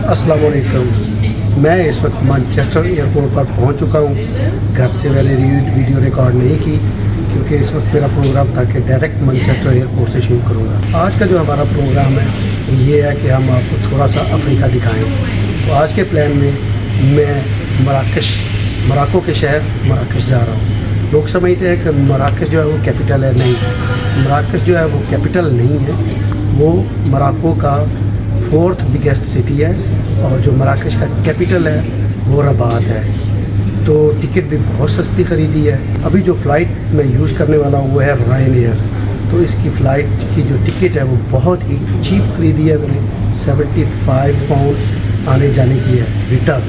अस्सलाम वालेकुम। मैं इस वक्त मैनचेस्टर एयरपोर्ट पर पहुंच चुका हूं। घर से मैंने वीडियो रिकॉर्ड नहीं की क्योंकि इस वक्त मेरा प्रोग्राम था कि डायरेक्ट मैनचेस्टर एयरपोर्ट से शुरू करूंगा। आज का जो हमारा प्रोग्राम है वो ये है कि हम आपको थोड़ा सा अफ्रीका दिखाएं। तो आज के प्लान में मैं मोरक्को के शहर मराकश जा रहा हूँ। लोग समझते हैं कि मराकश जो है वो कैपिटल है। नहीं, मराकश जो है वो कैपिटल नहीं है, वो मोरक्को का 4th बिगेस्ट सिटी है और जो मराकश का कैपिटल है वो रबात है। तो टिकट भी बहुत सस्ती ख़रीदी है। अभी जो फ़्लाइट मैं यूज़ करने वाला हूँ वो है रायनेयर। तो इसकी फ़्लाइट की जो टिकट है वो बहुत ही चीप ख़रीदी है मैंने, 75 पाउंड आने जाने की है रिटर्न।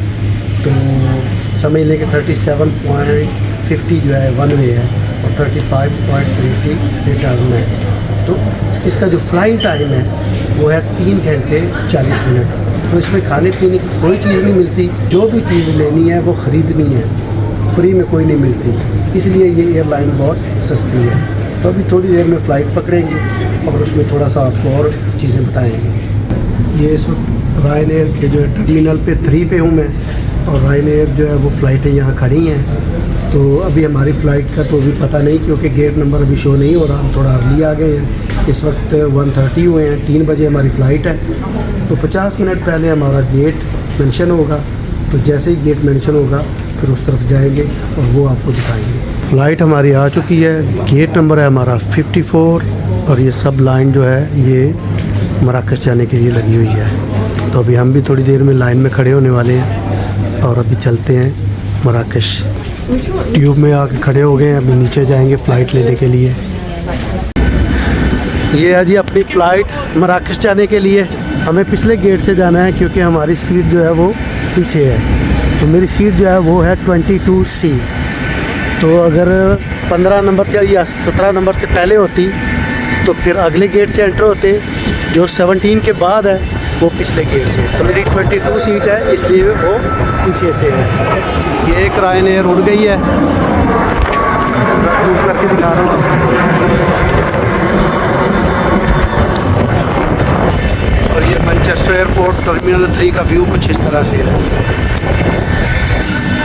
तो समझ लें कि 37.50 जो है वन वे है और 35.50 रिटर्न है। तो इसका जो फ्लाइंग टाइम है वो है 3 घंटे 40 मिनट। तो इसमें खाने पीने की कोई चीज़ नहीं मिलती, जो भी चीज़ लेनी है वो ख़रीदनी है, फ्री में कोई नहीं मिलती। इसलिए ये एयरलाइन बहुत सस्ती है। तो अभी थोड़ी देर में फ़्लाइट पकड़ेंगे और उसमें थोड़ा सा आपको और चीज़ें बताएंगे। ये इस वक्त रायनेयर के जो है टर्मिनल पे 3 पे हूँ मैं, और रायनेयर जो है वो फ़्लाइटें यहाँ खड़ी हैं। तो अभी हमारी फ़्लाइट का तो अभी पता नहीं क्योंकि गेट नंबर अभी शो नहीं हो रहा। हम थोड़ा अर्ली आ गए हैं, इस वक्त 1:30 हुए हैं, 3 बजे हमारी फ़्लाइट है। तो 50 मिनट पहले हमारा गेट मेंशन होगा। तो जैसे ही गेट मेंशन होगा फिर उस तरफ जाएंगे और वो आपको दिखाएंगे। फ़्लाइट हमारी आ चुकी है, गेट नंबर है हमारा 54 और ये सब लाइन जो है ये मराकश जाने के लिए लगी हुई है। तो अभी हम भी थोड़ी देर में लाइन में खड़े होने वाले हैं और अभी चलते हैं मराकश। ट्यूब में आके खड़े हो गए हैं, अभी नीचे जाएंगे फ़्लाइट लेने के लिए। ये है जी अपनी फ़्लाइट मराकश जाने के लिए। हमें पिछले गेट से जाना है क्योंकि हमारी सीट जो है वो पीछे है। तो मेरी सीट जो है वो है 22C। तो अगर 15 नंबर से या 17 नंबर से पहले होती तो फिर अगले गेट से एंटर होते, जो 17 के बाद है वो पिछले गेट से। तो मेरी 22 सीट है इसलिए वो पीछे से है। ये एक रायनेयर उड़ गई है, जूम करके दिखा रहा हूँ। और ये मैनचेस्टर एयरपोर्ट टर्मिनल 3 का व्यू कुछ इस तरह से है।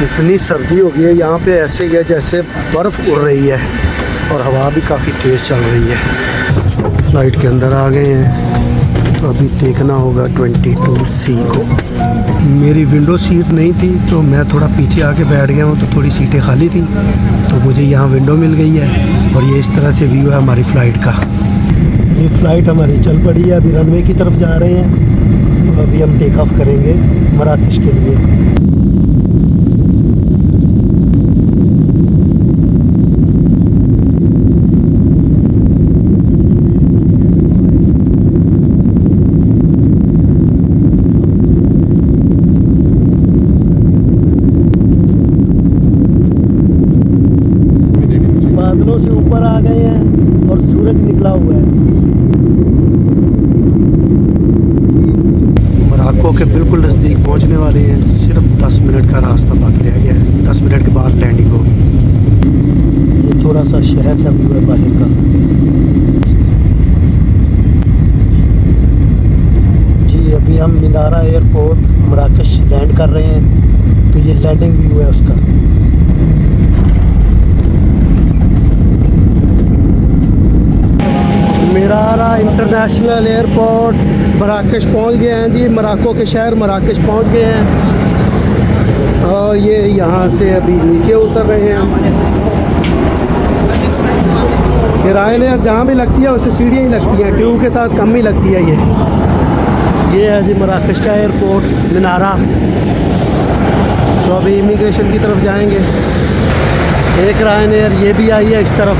इतनी सर्दी हो गई है यहाँ पे, ऐसे ही है जैसे बर्फ़ उड़ रही है और हवा भी काफ़ी तेज़ चल रही है। फ़्लाइट के अंदर आ गए हैं, तो अभी देखना होगा 22C को। मेरी विंडो सीट नहीं थी तो मैं थोड़ा पीछे आके बैठ गया हूँ, तो थोड़ी सीटें खाली थी तो मुझे यहाँ विंडो मिल गई है। और ये इस तरह से व्यू है हमारी फ़्लाइट का। ये फ़्लाइट हमारी चल पड़ी है, अभी रनवे की तरफ जा रहे हैं। तो अभी हम टेक ऑफ करेंगे मराकश के लिए। बादलों से ऊपर आ गए हैं और सूरज निकला हुआ है। मोरक्को के बिल्कुल नज़दीक पहुंचने वाले हैं, सिर्फ 10 मिनट का रास्ता बाकी रह गया है। 10 मिनट के बाद लैंडिंग होगी। ये थोड़ा सा शहर का व्यू है बाहर का। जी अभी हम मिनारा एयरपोर्ट मराकश लैंड कर रहे हैं, तो ये लैंडिंग व्यू है उसका। मिनारा इंटरनेशनल एयरपोर्ट मराकश पहुंच गए हैं जी। मोरक्को के शहर मराकश पहुंच गए हैं और ये यहाँ से अभी नीचे उतर रहे हैं। किराए ने जहाँ भी लगती है उससे सीढ़ियाँ ही लगती हैं, ट्यूब के साथ कम ही लगती है। ये है जी मराकश का एयरपोर्ट मिनारा। तो अभी इमिग्रेशन की तरफ जाएंगे। एक रायनेयर ये भी आई है इस तरफ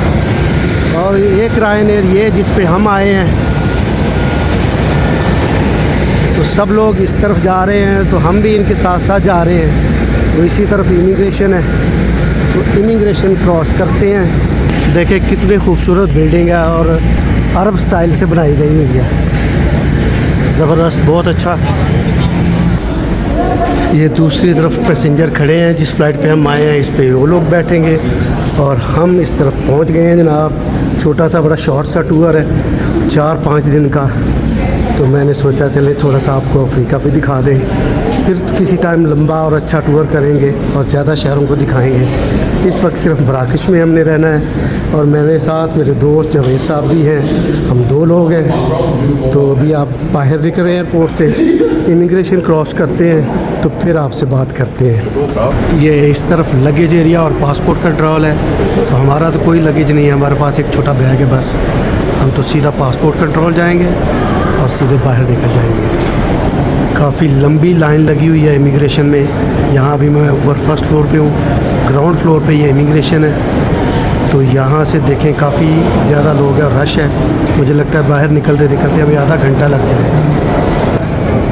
और एक रायनेयर ये जिस पे हम आए हैं। तो सब लोग इस तरफ जा रहे हैं तो हम भी इनके साथ साथ जा रहे हैं। तो इसी तरफ इमिग्रेशन है, तो इमिग्रेशन क्रॉस करते हैं। देखें कितनी खूबसूरत बिल्डिंग है और अरब स्टाइल से बनाई गई हुई है, ज़बरदस्त, बहुत अच्छा। ये दूसरी तरफ पैसेंजर खड़े हैं, जिस फ़्लाइट पे हम आए हैं इस पे वो लोग बैठेंगे और हम इस तरफ पहुंच गए हैं जनाब। छोटा सा बड़ा शॉर्ट सा टूर है, 4-5 दिन का। तो मैंने सोचा चले थोड़ा सा आपको अफ्रीका भी दिखा दें, फिर किसी टाइम लंबा और अच्छा टूर करेंगे और ज़्यादा शहरों को दिखाएंगे। इस वक्त सिर्फ मराकश में हमने रहना है और मेरे साथ मेरे दोस्त जावेद साहब भी हैं, हम 2 लोग हैं। तो अभी आप बाहर निकल रहे हैं एयरपोर्ट से, इमिग्रेशन क्रॉस करते हैं तो फिर आपसे बात करते हैं। ये इस तरफ लगेज एरिया और पासपोर्ट कंट्रोल है, तो हमारा तो कोई लगेज नहीं है, हमारे पास एक छोटा बैग है बस। हम तो सीधा पासपोर्ट कंट्रोल जाएंगे और सीधे बाहर निकल जाएंगे। काफ़ी लंबी लाइन लगी हुई है इमिग्रेशन में। यहाँ अभी मैं ऊपर फर्स्ट फ्लोर पे हूँ, ग्राउंड फ्लोर पे ये इमिग्रेशन है। तो यहाँ से देखें काफ़ी ज़्यादा लोग हैं, रश है। मुझे लगता है बाहर निकलते निकलते अभी आधा घंटा लग जाएगा।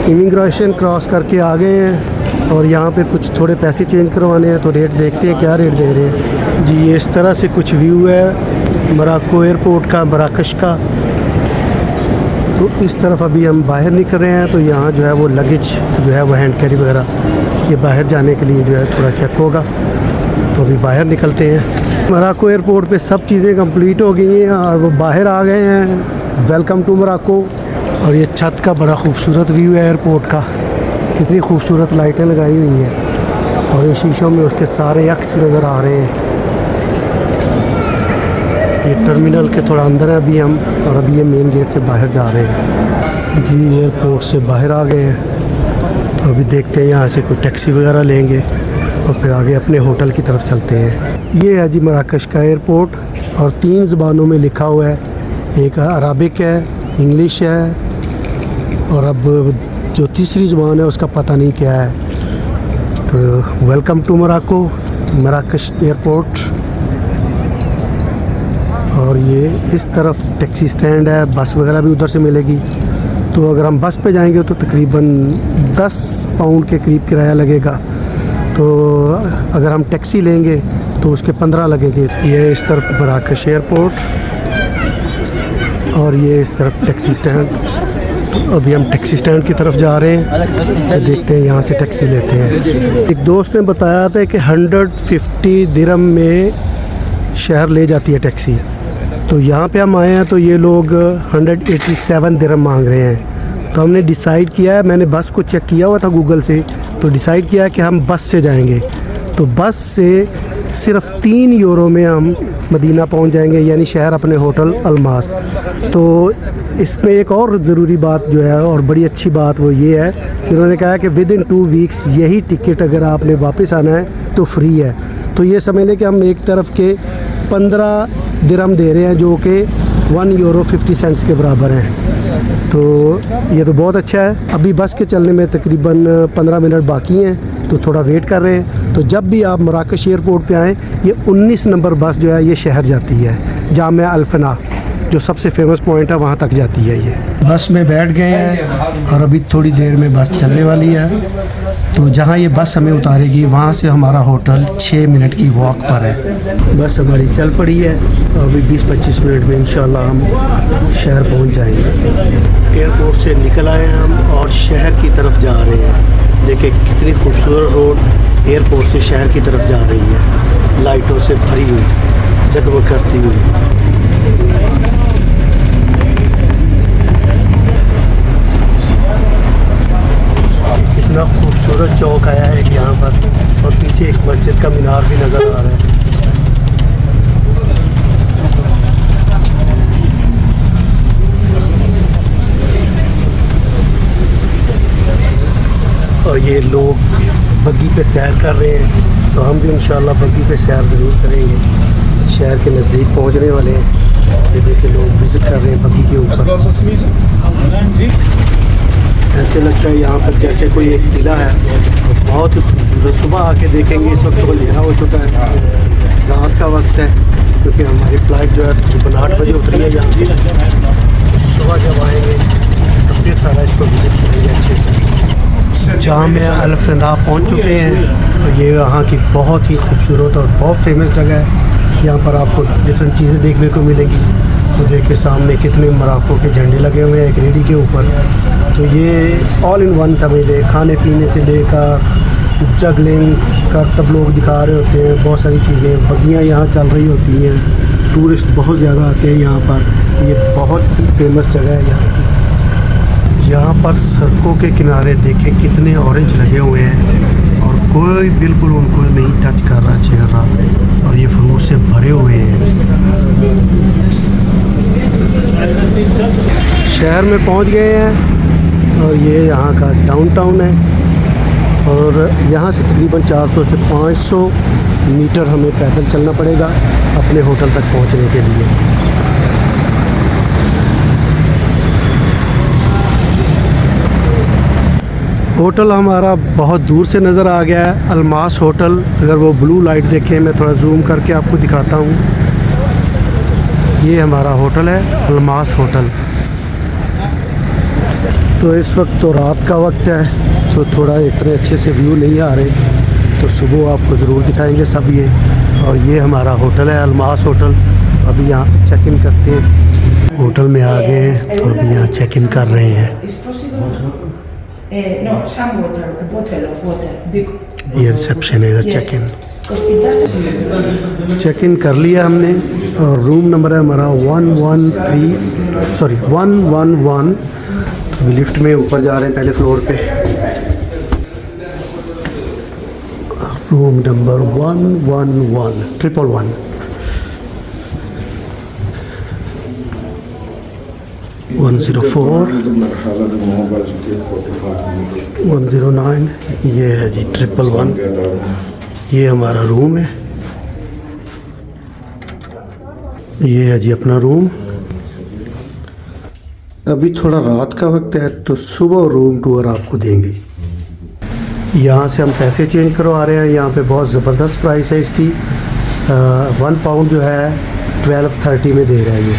इमिग्रेशन क्रॉस करके आ गए हैं और यहाँ पे कुछ थोड़े पैसे चेंज करवाने हैं, तो रेट देखते हैं क्या रेट दे रहे हैं जी। ये इस तरह से कुछ व्यू है मोरक्को एयरपोर्ट का, मराकश का। तो इस तरफ अभी हम बाहर निकल रहे हैं, तो यहाँ जो है वो लगेज जो है वो हैंड कैरी वगैरह ये बाहर जाने के लिए जो है थोड़ा चेक होगा। तो अभी बाहर निकलते हैं। मोरक्को एयरपोर्ट पे सब चीज़ें कंप्लीट हो गई हैं और वो बाहर आ गए हैं। Welcome to Morocco. और ये छत का बड़ा खूबसूरत व्यू है एयरपोर्ट का, कितनी खूबसूरत लाइटें लगाई हुई हैं और ये शीशों में उसके सारे अक्स नज़र आ रहे हैं। ये टर्मिनल के थोड़ा अंदर है अभी हम, और अभी ये मेन गेट से बाहर जा रहे हैं जी। एयरपोर्ट से बाहर आ गए हैं, तो अभी देखते हैं यहाँ से कोई टैक्सी वगैरह लेंगे और फिर आगे अपने होटल की तरफ चलते हैं। ये है जी मराकश का एयरपोर्ट और 3 ज़बानों में लिखा हुआ है, एक अरबिक है, इंग्लिश है और अब जो तीसरी ज़बान है उसका पता नहीं क्या है। तो वेलकम टू मोरक्को, मराकश एयरपोर्ट। और ये इस तरफ टैक्सी स्टैंड है, बस वगैरह भी उधर से मिलेगी। तो अगर हम बस पे जाएंगे तो तकरीबन 10 पाउंड के करीब किराया लगेगा। तो अगर हम टैक्सी लेंगे तो उसके 15 लगेंगे। ये इस तरफ मराकश एयरपोर्ट और ये इस तरफ टैक्सी स्टैंड। तो अभी हम टैक्सी स्टैंड की तरफ जा रहे हैं, तो देखते हैं यहाँ से टैक्सी लेते हैं। एक दोस्त ने बताया था कि 150 दिरहम में शहर ले जाती है टैक्सी। तो यहाँ पे हम आए हैं तो ये लोग 187 दिरहम मांग रहे हैं। तो हमने डिसाइड किया है, मैंने बस को चेक किया हुआ था गूगल से, तो डिसाइड किया कि हम बस से जाएंगे। तो बस से सिर्फ 3 यूरो में हम मदीना पहुंच जाएंगे, यानी शहर अपने होटल अलमास। तो इसमें एक और ज़रूरी बात जो है और बड़ी अच्छी बात वो ये है कि उन्होंने कहा कि विद इन 2 वीक्स यही टिकट अगर आपने वापस आना है तो फ्री है। तो ये समझ लें कि हम एक तरफ के 15 दिरहम दे रहे हैं, जो कि 1 यूरो 50 सेंट्स के बराबर हैं। तो ये तो बहुत अच्छा है। अभी बस के चलने में तकरीबन 15 मिनट बाकी हैं, तो थोड़ा वेट कर रहे हैं। तो जब भी आप मराकश एयरपोर्ट पे आएँ, ये 19 नंबर बस जो है ये शहर जाती है, जामिया अल-फना जो सबसे फेमस पॉइंट है वहाँ तक जाती है। ये बस में बैठ गए हैं और अभी थोड़ी देर में बस चलने वाली है। तो जहाँ ये बस हमें उतारेगी वहाँ से हमारा होटल 6 मिनट की वॉक पर है। बस हमारी चल पड़ी है, तो अभी 20-25 मिनट में इंशाल्लाह हम शहर पहुँच जाएंगे। एयरपोर्ट से निकल आए हैं हम और शहर की तरफ जा रहे हैं। देखिए कितनी खूबसूरत रोड एयरपोर्ट से शहर की तरफ जा रही है, लाइटों से भरी हुई, जगमग करती हुई। इतना खूबसूरत चौक आया है यहाँ पर, और पीछे एक मस्जिद का मीनार भी नज़र आ रहा है। और ये लोग बग्गी पे सैर कर रहे हैं, तो हम भी इंशाल्लाह बग्गी पे सैर ज़रूर करेंगे। शहर के नज़दीक पहुँचने वाले हैं। ये देखिए लोग विज़िट कर रहे हैं बग्गी के ऊपर। ऐसे लगता है यहाँ पर जैसे कोई एक किला है, और बहुत ही खूबसूरत। सुबह आके देखेंगे, इस वक्त तो अंधेरा हो चुका है, रात का वक्त है, क्योंकि हमारी फ़्लाइट जो है तकरीबन 8 बजे उतरी है यहाँ से। तो सुबह जब आएँगे तो फिर सारा इसको विज़िट करेंगे अच्छे से। जामिया अल-फना पहुँच चुके हैं और ये यहाँ की बहुत ही खूबसूरत और बहुत फेमस जगह है। यहाँ पर आपको डिफरेंट चीज़ें देखने को मिलेंगी। तो देखिए सामने कितने मोरक्को के झंडे लगे हुए हैं एक रेडी के ऊपर। तो ये ऑल इन वन समझ लें, खाने पीने से लेकर जगलिंग कर तब लोग दिखा रहे होते हैं, बहुत सारी चीज़ें, बगियाँ यहाँ चल रही होती हैं। टूरिस्ट बहुत ज़्यादा आते हैं यहाँ पर, ये बहुत ही फेमस जगह है यहाँ की। यहाँ पर सड़कों के किनारे देखें कितने ऑरेंज लगे हुए हैं और कोई बिल्कुल उनको नहीं टच कर रहा चेहरा, और ये फ्रूट से भरे हुए हैं। शहर में पहुँच गए हैं और ये यहाँ का डाउनटाउन है, और यहाँ से तकरीबन 400 से 500 मीटर हमें पैदल चलना पड़ेगा अपने होटल तक पहुँचने के लिए। होटल हमारा बहुत दूर से नज़र आ गया है, अलमास होटल। अगर वो ब्लू लाइट देखें, मैं थोड़ा जूम करके आपको दिखाता हूँ। ये हमारा होटल है, अलमास होटल। तो इस वक्त तो रात का वक्त है, तो थोड़ा इतने अच्छे से व्यू नहीं आ रहे, तो सुबह आपको ज़रूर दिखाएंगे सब ये। और ये हमारा होटल है, अलमास होटल। अभी यहाँ पे चेक इन करते हैं। होटल में आ गए हैं, तो अभी यहाँ चेक इन कर रहे हैं। No, some water, a bottle of water. Big. ये रिसेप्शन है, इधर check in. Because it doesn't. Check in कर लिया हमने, और रूम नंबर है हमारा 111। तो अभी लिफ्ट में ऊपर जा रहे हैं पहले फ्लोर पे। Room number 111 104 109। ये है जी 111। ये हमारा रूम है, ये है जी अपना रूम। अभी थोड़ा रात का वक्त है, तो सुबह रूम टूर आपको देंगे। यहाँ से हम पैसे चेंज करवा रहे हैं। यहाँ पे बहुत ज़बरदस्त प्राइस है इसकी। 1 पाउंड जो है 12.30 में दे रहा है ये।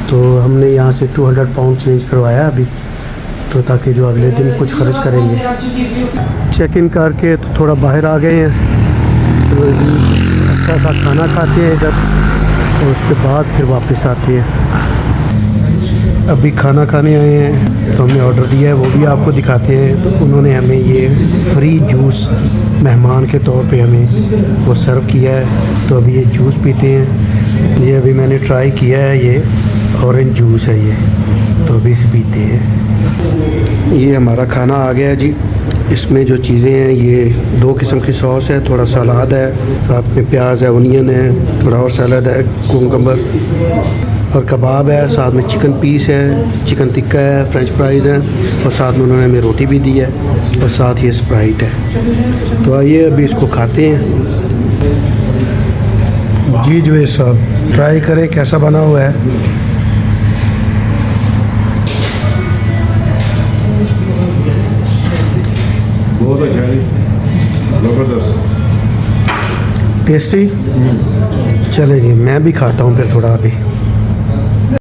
तो हमने यहाँ से 200 पाउंड चेंज करवाया अभी, तो ताकि जो अगले दिन कुछ खर्च करेंगे। चेक इन करके तो थोड़ा बाहर आ गए हैं, तो अच्छा सा खाना खाते हैं इधर, और उसके बाद फिर वापस आते हैं। अभी खाना खाने आए हैं, तो हमने ऑर्डर दिया है, वो भी आपको दिखाते हैं। तो उन्होंने हमें ये फ्री जूस मेहमान के तौर पे हमें वो सर्व किया है। तो अभी ये जूस पीते हैं। ये अभी मैंने ट्राई किया है, ये ऑरेंज जूस है ये, तो अभी इसे पीते हैं। ये हमारा खाना आ गया है जी। इसमें जो चीज़ें हैं, ये 2 किस्म की सॉस है, थोड़ा सलाद है, साथ में प्याज है, ओनियन है, थोड़ा और सलाद है, कुकम्बर, और कबाब है, साथ में चिकन पीस है, चिकन टिक्का है, फ्रेंच फ्राइज़ हैं, और साथ में उन्होंने हमें रोटी भी दी है, और साथ ये स्प्राइट है। तो आइए अभी इसको खाते हैं। जी जुबैर साहब, ट्राई करें कैसा बना हुआ है। बहुत अच्छा है, ज़बरदस्त टेस्टी। चले जी, मैं भी खाता हूँ फिर थोड़ा अभी।